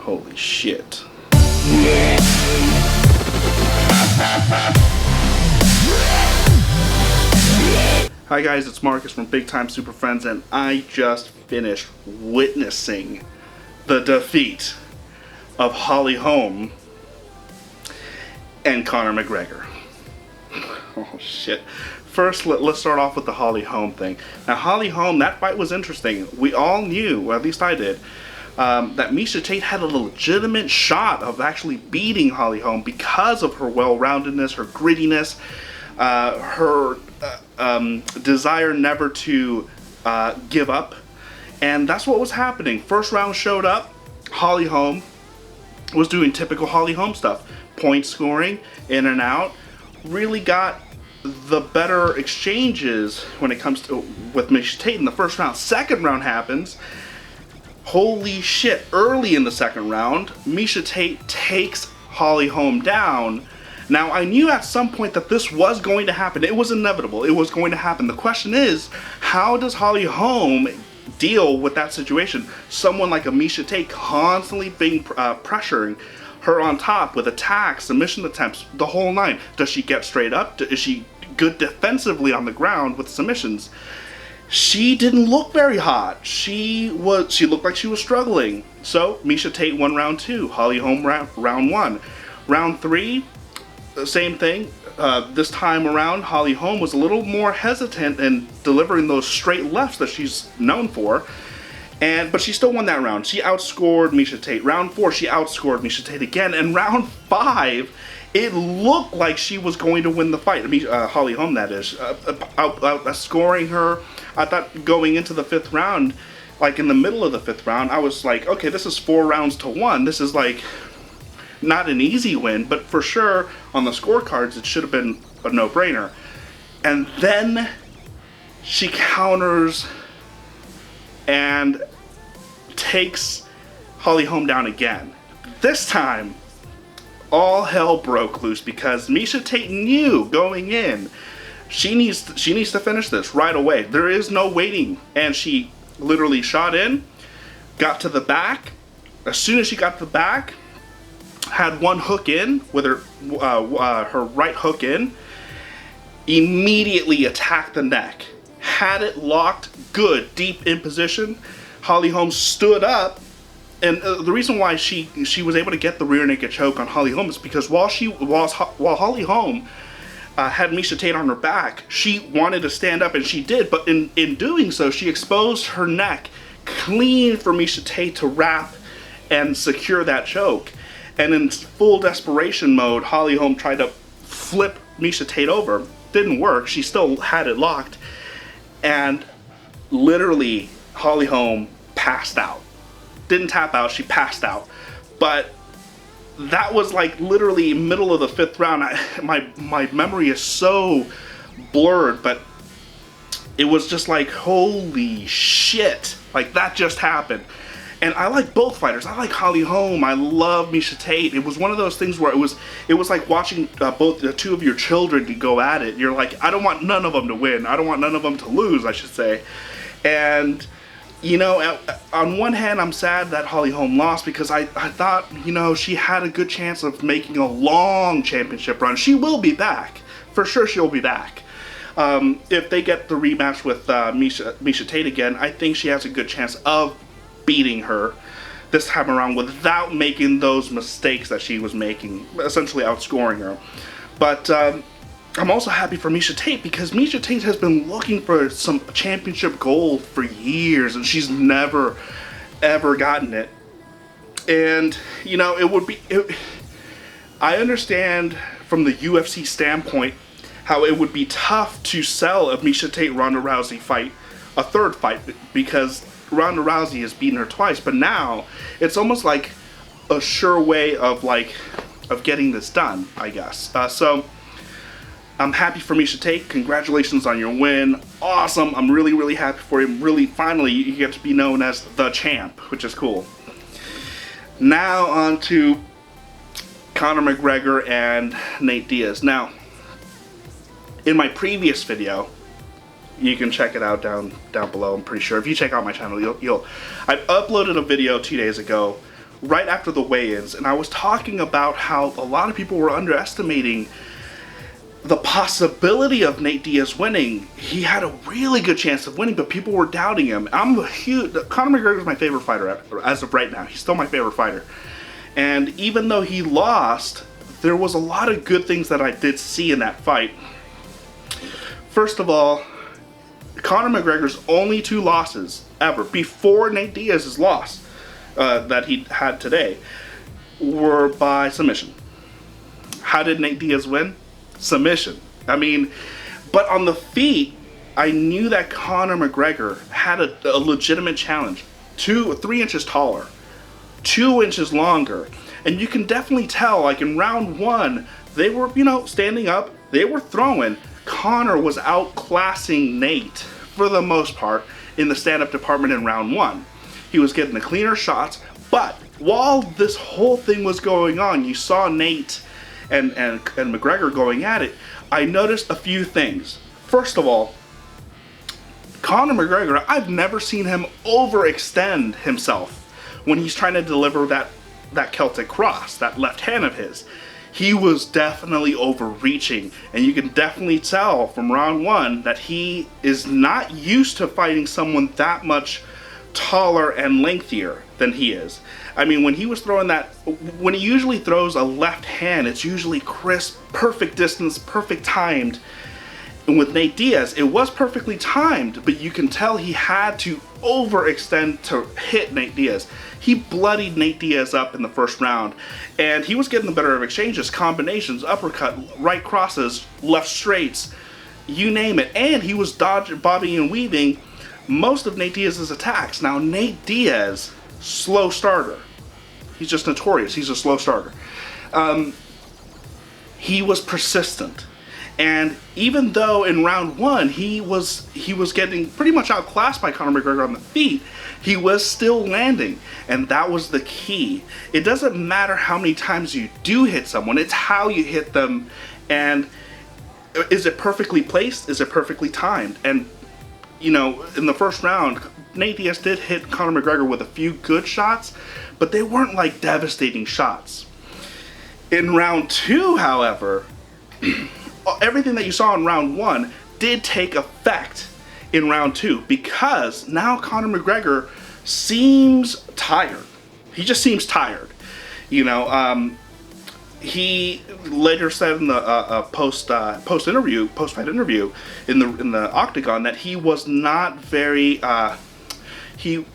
Holy shit. Hi guys, it's Marcus from Big Time Super Friends, and I just finished witnessing the defeat of Holm and Conor McGregor. Oh shit. First, let's start off with the Holm thing. Now Holm, that fight was interesting. We all knew, or at least I did, that Miesha Tate had a legitimate shot of actually beating Holm because of her well-roundedness, her grittiness, her desire never to give up. And that's what was happening. First round showed up, Holm was doing typical Holm stuff. Point scoring, in and out. Really got the better exchanges when it comes to with Miesha Tate in the first round. Second round happens. Holy shit, early in the second round, Miesha Tate takes Holm down. Now, I knew at some point that this was going to happen. It was inevitable. It was going to happen. The question is, how does Holm deal with that situation? Someone like a Miesha Tate constantly being pressuring her on top with attacks, submission attempts, the whole nine. Does she get straight up? Is she good defensively on the ground with submissions? She didn't look very hot. She looked like she was struggling. So Miesha Tate won round two. Holm round one. Round three, same thing. This time around, Holm was a little more hesitant in delivering those straight lefts that she's known for. But she still won that round. She outscored Miesha Tate. Round four, she outscored Miesha Tate again. And round five, it looked like she was going to win the fight. Holm, that is. Outscoring her. I thought going into the fifth round, like in the middle of the fifth round, I was like, okay, this is 4 rounds to 1. This is like not an easy win, but for sure on the scorecards, it should have been a no-brainer. And then she counters and takes Holm down again. This time, all hell broke loose because Miesha Tate knew going in she needs to finish this right away. There is no waiting, and she literally shot in, got to the back. As soon as she got to the back, had one hook in with her right hook in, immediately attacked the neck, had it locked good, deep in position. Holm stood up, and the reason why she was able to get the rear naked choke on Holm is because while Holm had Miesha Tate on her back, she wanted to stand up, and she did, but in doing so, she exposed her neck clean for Miesha Tate to wrap and secure that choke. And in full desperation mode, Holm tried to flip Miesha Tate over. Didn't work. She still had it locked. And literally, Holm passed out. Didn't tap out, she passed out. But that was like literally middle of the fifth round. My memory is so blurred, but it was just like, holy shit. Like, that just happened. And I like both fighters. I like Holm. I love Miesha Tate. It was one of those things where it was like watching both the two of your children to go at it. You're like, I don't want none of them to win. I don't want none of them to lose, I should say. And you know, on one hand, I'm sad that Holm lost because I thought, you know, she had a good chance of making a long championship run. She will be back. For sure she'll be back. If they get the rematch with Miesha Tate again, I think she has a good chance of beating her this time around without making those mistakes that she was making, essentially outscoring her. But I'm also happy for Miesha Tate because Miesha Tate has been looking for some championship gold for years, and she's never ever gotten it. And you know, I understand from the UFC standpoint how it would be tough to sell a Miesha Tate Ronda Rousey fight, a third fight, because Ronda Rousey has beaten her twice, but now it's almost like a sure way of getting this done, I guess. So I'm happy for Miesha Tate. Congratulations on your win. Awesome. I'm really, really happy for you. Really, finally, you get to be known as the champ, which is cool. Now on to Conor McGregor and Nate Diaz. Now, in my previous video, you can check it out down below. I'm pretty sure if you check out my channel, I uploaded a video 2 days ago right after the weigh-ins, and I was talking about how a lot of people were underestimating the possibility of Nate Diaz winning. He had a really good chance of winning, but people were doubting him. Conor McGregor is my favorite fighter as of right now. He's still my favorite fighter. And even though he lost, there was a lot of good things that I did see in that fight. First of all, Conor McGregor's only 2 losses ever, before Nate Diaz's loss that he had today, were by submission. How did Nate Diaz win? Submission. I mean, but on the feet, I knew that Conor McGregor had a legitimate challenge. 3 inches taller, 2 inches longer, and you can definitely tell, like in round 1, they were, standing up, they were throwing. Conor was outclassing Nate for the most part in the stand-up department in round 1. He was getting the cleaner shots, but while this whole thing was going on, you saw Nate and McGregor going at it. I noticed a few things. First of all, Conor McGregor, I've never seen him overextend himself when he's trying to deliver that Celtic cross, that left hand of his. He was definitely overreaching, and you can definitely tell from round 1 that he is not used to fighting someone that much taller and lengthier than he is. I mean, when he was throwing when he usually throws a left hand, it's usually crisp, perfect distance, perfect timed. And with Nate Diaz, it was perfectly timed, but you can tell he had to overextend to hit Nate Diaz. He bloodied Nate Diaz up in the first round, and he was getting the better of exchanges, combinations, uppercut, right crosses, left straights, you name it. And he was dodging, bobbing and weaving most of Nate Diaz's attacks. Now, Nate Diaz, slow starter. He's just notorious. He's a slow starter. He was persistent. And even though in round 1 he was getting pretty much outclassed by Conor McGregor on the feet, he was still landing, and that was the key. It doesn't matter how many times you do hit someone, it's how you hit them, and is it perfectly placed? Is it perfectly timed? And in the first round, Nate Diaz did hit Conor McGregor with a few good shots, but they weren't like devastating shots. In round 2, however, everything that you saw in round 1 did take effect in round 2, because now Conor McGregor seems tired. He just seems tired. He later said in the post-fight interview in the octagon that he was not very he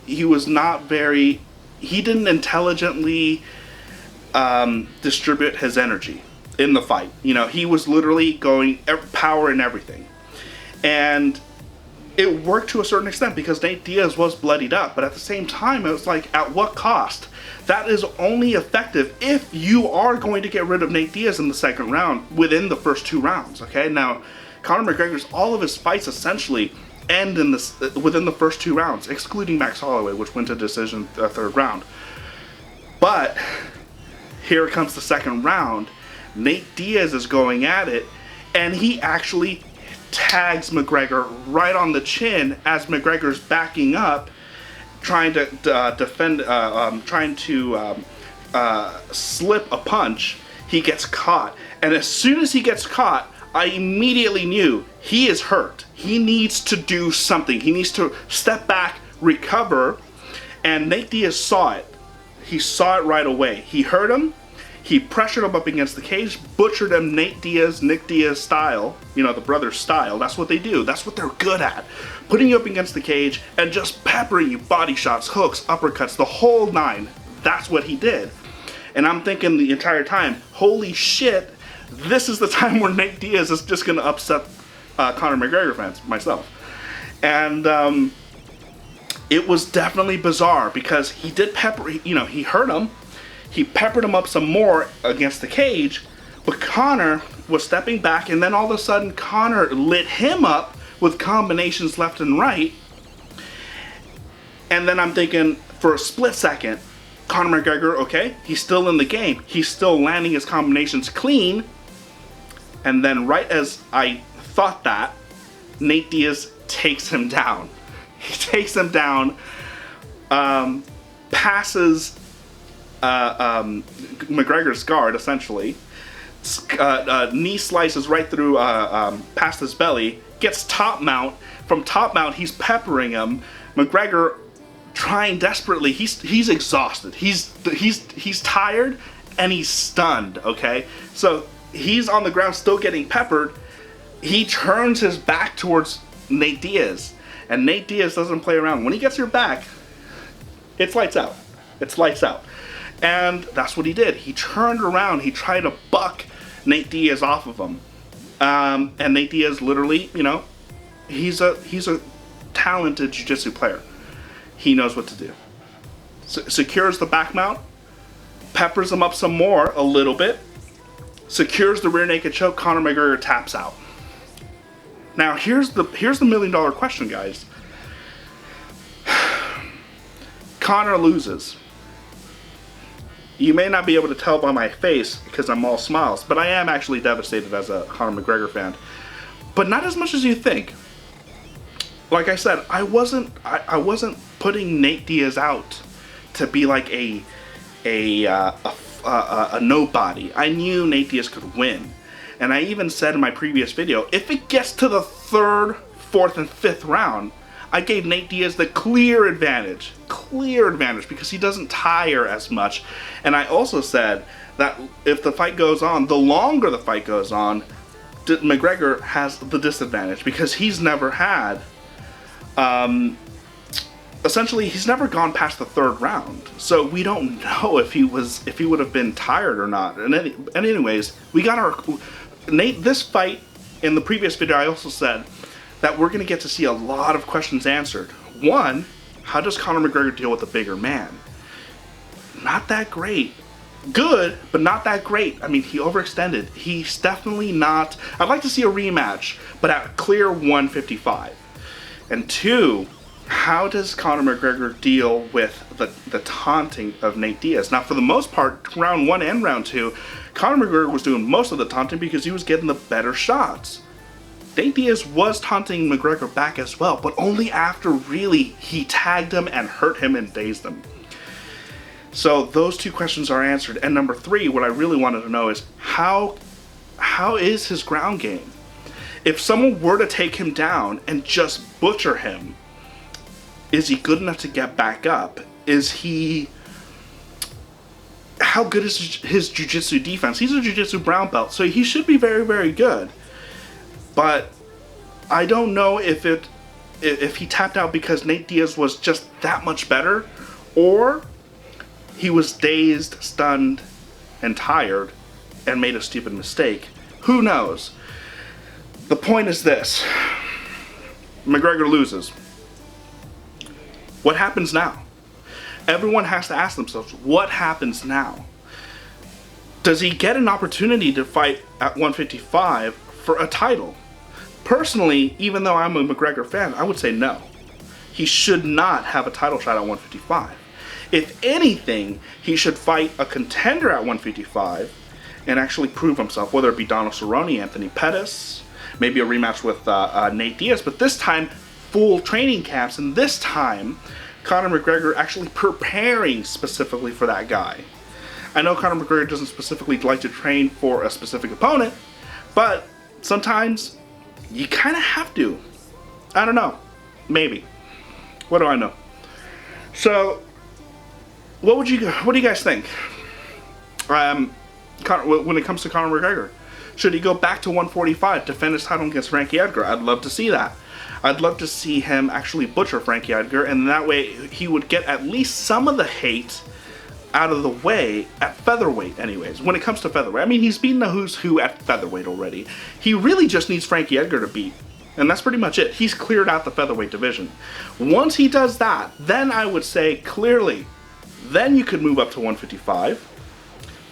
didn't intelligently distribute his energy in the fight. He was literally going power and everything. And it worked to a certain extent because Nate Diaz was bloodied up, but at the same time, it was like, at what cost? That is only effective if you are going to get rid of Nate Diaz in the second round within the first 2 rounds, okay? Now, Conor McGregor's, all of his fights essentially end within the first 2 rounds, excluding Max Holloway, which went to decision the 3rd round. But here comes the second round. Nate Diaz is going at it, and he actually tags McGregor right on the chin as McGregor's backing up, trying to defend, trying to slip a punch. He gets caught, and as soon as he gets caught, I immediately knew he is hurt. He needs to do something. He needs to step back, recover, and Nate Diaz saw it. He saw it right away. He heard him. He pressured him up against the cage, butchered him Nick Diaz style, the brothers style. That's what they do. That's what they're good at. Putting you up against the cage and just peppering you, body shots, hooks, uppercuts, the whole 9. That's what he did. And I'm thinking the entire time, holy shit, this is the time where Nate Diaz is just going to upset Conor McGregor fans, myself. And it was definitely bizarre because he did pepper, he hurt him. He peppered him up some more against the cage, but Conor was stepping back, and then all of a sudden Conor lit him up with combinations left and right. And then I'm thinking, for a split second, Conor McGregor, okay, he's still in the game. He's still landing his combinations clean. And then right as I thought that, Nate Diaz takes him down. He takes him down, passes McGregor's guard, essentially. Knee slices right through, past his belly, gets top mount. From top mount, he's peppering him. McGregor trying desperately. He's exhausted. He's tired and he's stunned. Okay, so he's on the ground still getting peppered. He turns his back towards Nate Diaz, and Nate Diaz doesn't play around. When he gets your back, it's lights out. It's lights out. And that's what he did. He turned around. He tried to buck Nate Diaz off of him. And Nate Diaz literally, you know, he's a talented jiu-jitsu player. He knows what to do. Secures the back mount, peppers him up some more, a little bit, secures the rear naked choke. Conor McGregor taps out. Now here's the $1 million question, guys. Conor loses. You may not be able to tell by my face because I'm all smiles, but I am actually devastated as a Conor McGregor fan. But not as much as you think. Like I said, I wasn't putting Nate Diaz out to be like a nobody. I knew Nate Diaz could win, and I even said in my previous video, if it gets to the 3rd, 4th, and 5th round, I gave Nate Diaz the clear advantage because he doesn't tire as much. And I also said that if the fight goes on, the longer the fight goes on, McGregor has the disadvantage because he's never had, essentially he's never gone past the 3rd round. So we don't know if he would have been tired or not. And anyways, we got this fight. In the previous video, I also said that we're going to get to see a lot of questions answered. One, how does Conor McGregor deal with a bigger man? Not that great. Good, but not that great. I mean, he overextended. He's definitely not... I'd like to see a rematch, but at clear 155. And two, how does Conor McGregor deal with the taunting of Nate Diaz? Now, for the most part, round 1 and round 2, Conor McGregor was doing most of the taunting because he was getting the better shots. Nate Diaz was taunting McGregor back as well, but only after really he tagged him and hurt him and dazed him. So those 2 questions are answered. And number 3, what I really wanted to know is how is his ground game? If someone were to take him down and just butcher him, is he good enough to get back up? How good is his jiu-jitsu defense? He's a jiu-jitsu brown belt, so he should be very, very good. But I don't know if he tapped out because Nate Diaz was just that much better, or he was dazed, stunned, and tired, and made a stupid mistake. Who knows? The point is this. McGregor loses. What happens now? Everyone has to ask themselves, what happens now? Does he get an opportunity to fight at 155 for a title? Personally, even though I'm a McGregor fan, I would say no. He should not have a title shot at 155. If anything, he should fight a contender at 155 and actually prove himself, whether it be Donald Cerrone, Anthony Pettis, maybe a rematch with Nate Diaz, but this time full training camps, and this time Conor McGregor actually preparing specifically for that guy. I know Conor McGregor doesn't specifically like to train for a specific opponent, but sometimes you kind of have to. I don't know. Maybe. What do I know? So, what do you guys think? When it comes to Conor McGregor, should he go back to 145, defend his title against Frankie Edgar? I'd love to see that. I'd love to see him actually butcher Frankie Edgar, and that way he would get at least some of the hate out of the way at featherweight anyways. When it comes to featherweight, I mean, he's beaten the who's who at featherweight already. He really just needs Frankie Edgar to beat, and that's pretty much it. He's cleared out the featherweight division. Once he does that, then I would say clearly, then you could move up to 155,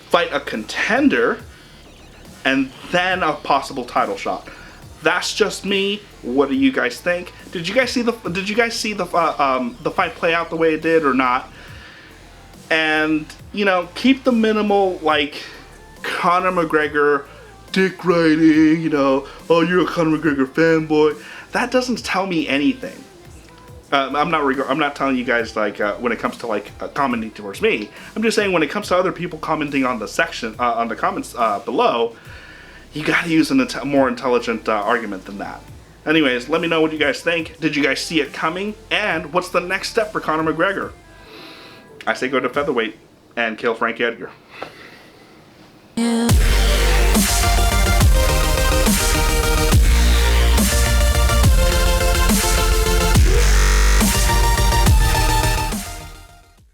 fight a contender, and then a possible title shot. That's just me. What do you guys think? Did you guys see the fight play out the way it did or not? And, you know, keep the minimal, like, Conor McGregor dick riding, oh, you're a Conor McGregor fanboy. That doesn't tell me anything. I'm not telling you guys like when it comes to like commenting towards me. I'm just saying when it comes to other people commenting on the section on the comments below, you gotta use a more intelligent argument than that. Anyways, let me know what you guys think. Did you guys see it coming? And what's the next step for Conor McGregor? I say go to featherweight and kill Frank Edgar. Yeah.